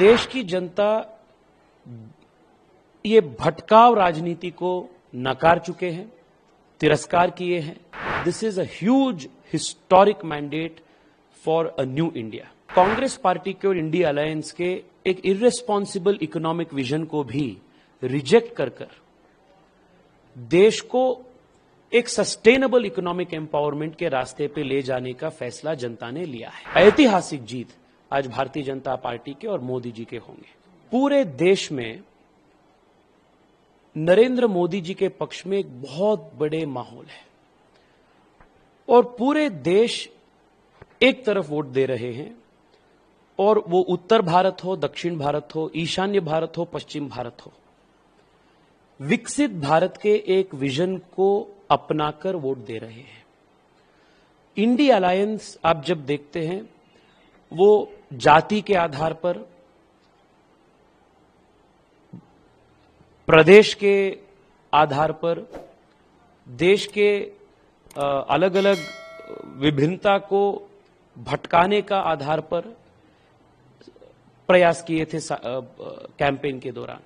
देश की जनता ये भटकाव राजनीति को नकार चुके हैं, तिरस्कार किए हैं। This is a huge historic mandate for a new India. Congress party के और इंडिया अलायंस के एक इर्रेस्पॉन्सिबल इकोनॉमिक विजन को भी रिजेक्ट कर देश को एक सस्टेनेबल इकोनॉमिक एम्पावरमेंट के रास्ते पे ले जाने का फैसला जनता ने लिया है। ऐतिहासिक जीत आज भारतीय जनता पार्टी के और मोदी जी के होंगे। पूरे देश में नरेंद्र मोदी जी के पक्ष में एक बहुत बड़े माहौल है और पूरे देश एक तरफ वोट दे रहे हैं, और वो उत्तर भारत हो, दक्षिण भारत हो, ईशान्य भारत हो, पश्चिम भारत हो, विकसित भारत के एक विजन को अपनाकर वोट दे रहे हैं। इंडिया अलायंस आप जब देखते हैं वो जाति के आधार पर, प्रदेश के आधार पर, देश के अलग अलग विभिन्नता को भटकाने का आधार पर प्रयास किए थे कैंपेन के दौरान।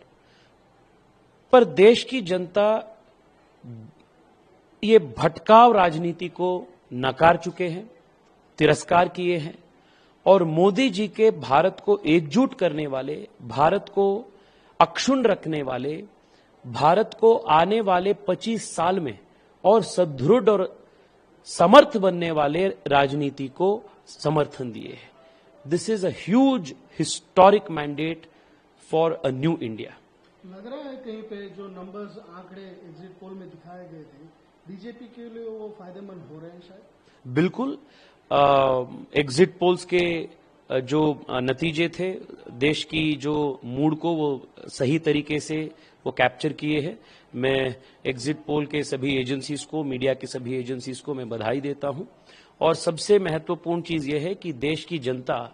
पर देश की जनता ये भटकाव राजनीति को नकार चुके हैं, तिरस्कार किए हैं, और मोदी जी के भारत को एकजुट करने वाले, भारत को अक्षुण्ण रखने वाले, भारत को आने वाले 25 साल में और सुदृढ़ और समर्थ बनने वाले राजनीति को समर्थन दिए हैं। This is a huge historic mandate for a new India. लग रहा है कहीं पे जो नंबर्स, आंकड़े एग्जिट पोल में दिखाए गए थे, बीजेपी के लिए वो फायदेमंद हो रहे हैं शायद? बिल्कुल। एग्जिट पोल्स के जो नतीजे थे, देश की जो मूड को वो सही तरीके से वो कैप्चर किए हैं। मैं एग्जिट पोल के सभी एजेंसीज को, मीडिया के सभी एजेंसीज को मैं बधाई देता हूं। और सबसे महत्वपूर्ण चीज यह है कि देश की जनता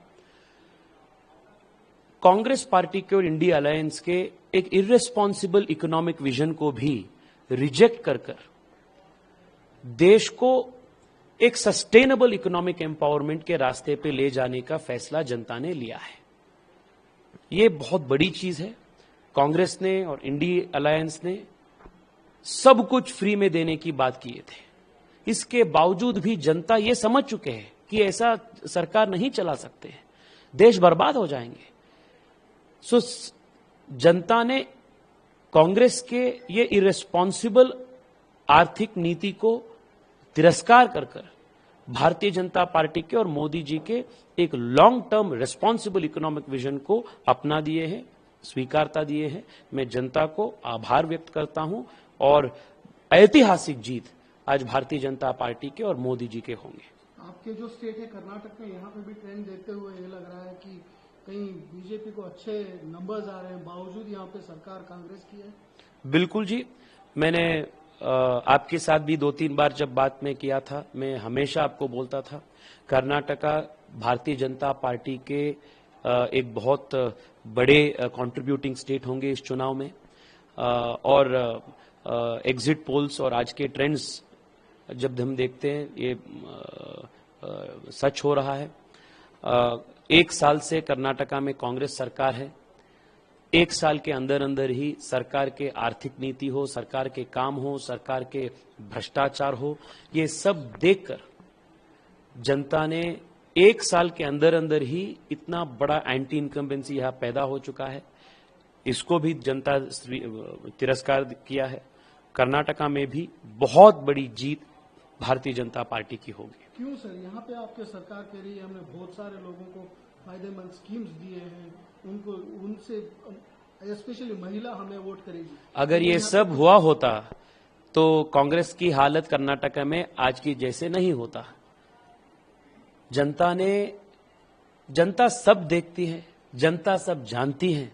कांग्रेस पार्टी के और इंडिया अलायंस के एक इर्रेस्पॉन्सिबल इकोनॉमिक विजन को भी रिजेक्ट कर देश को एक सस्टेनेबल इकोनॉमिक एम्पावरमेंट के रास्ते पे ले जाने का फैसला जनता ने लिया है। ये बहुत बड़ी चीज है। कांग्रेस ने और इंडिया अलायंस ने सब कुछ फ्री में देने की बात किए थे। इसके बावजूद भी जनता ये समझ चुके हैं कि ऐसा सरकार नहीं चला सकते हैं, देश बर्बाद हो जाएंगे। सो जनता ने कांग्रेस के ये इर्रेस्पॉन्सिबल आर्थिक नीति को तिरस्कार कर भारतीय जनता पार्टी के और मोदी जी के एक long term responsible economic vision को अपना दिए हैं, स्वीकारता दिए हैं। मैं जनता को आभार व्यक्त करता हूं और ऐतिहासिक जीत आज भारतीय जनता पार्टी के और मोदी जी के होंगे। आपके जो स्टेट है कर्नाटक में, यहाँ पे भी ट्रेंड देखते हुए ये लग रहा है कि कहीं बीजेपी को अच्छे नंबर्स आ रहे हैं, बावजूद यहाँ पे सरकार कांग्रेस की है। बिल्कुल जी, मैंने आपके साथ भी 2-3 बार जब बात में किया था, मैं हमेशा आपको बोलता था कर्नाटका भारतीय जनता पार्टी के एक बहुत बड़े कंट्रीब्यूटिंग स्टेट होंगे इस चुनाव में। और एग्जिट पोल्स और आज के ट्रेंड्स जब हम देखते हैं, ये सच हो रहा है। 1 साल से कर्नाटका में कांग्रेस सरकार है। 1 साल के अंदर अंदर ही सरकार के आर्थिक नीति हो, सरकार के काम हो, सरकार के भ्रष्टाचार हो, ये सब देखकर जनता ने 1 साल के अंदर अंदर ही इतना बड़ा एंटी इनकम्बेंसी यहां पैदा हो चुका है। इसको भी जनता तिरस्कार किया है। कर्नाटका में भी बहुत बड़ी जीत भारतीय जनता पार्टी की होगी। क्यों सर? यहाँ पे आपके सरकार के लिए हमने बहुत सारे लोगों को फायदेमंद स्कीम्स दिए हैं, उनको उनसे स्पेशली महिला हमें वोट करेगी। अगर ये सब हुआ होता तो कांग्रेस की हालत कर्नाटका में आज की जैसे नहीं होता। जनता सब देखती है, जनता सब जानती है,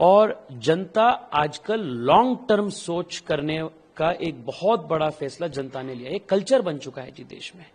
और जनता आजकल लॉन्ग टर्म सोच करने का एक बहुत बड़ा फैसला जनता ने लिया। एक कल्चर बन चुका है जी देश में।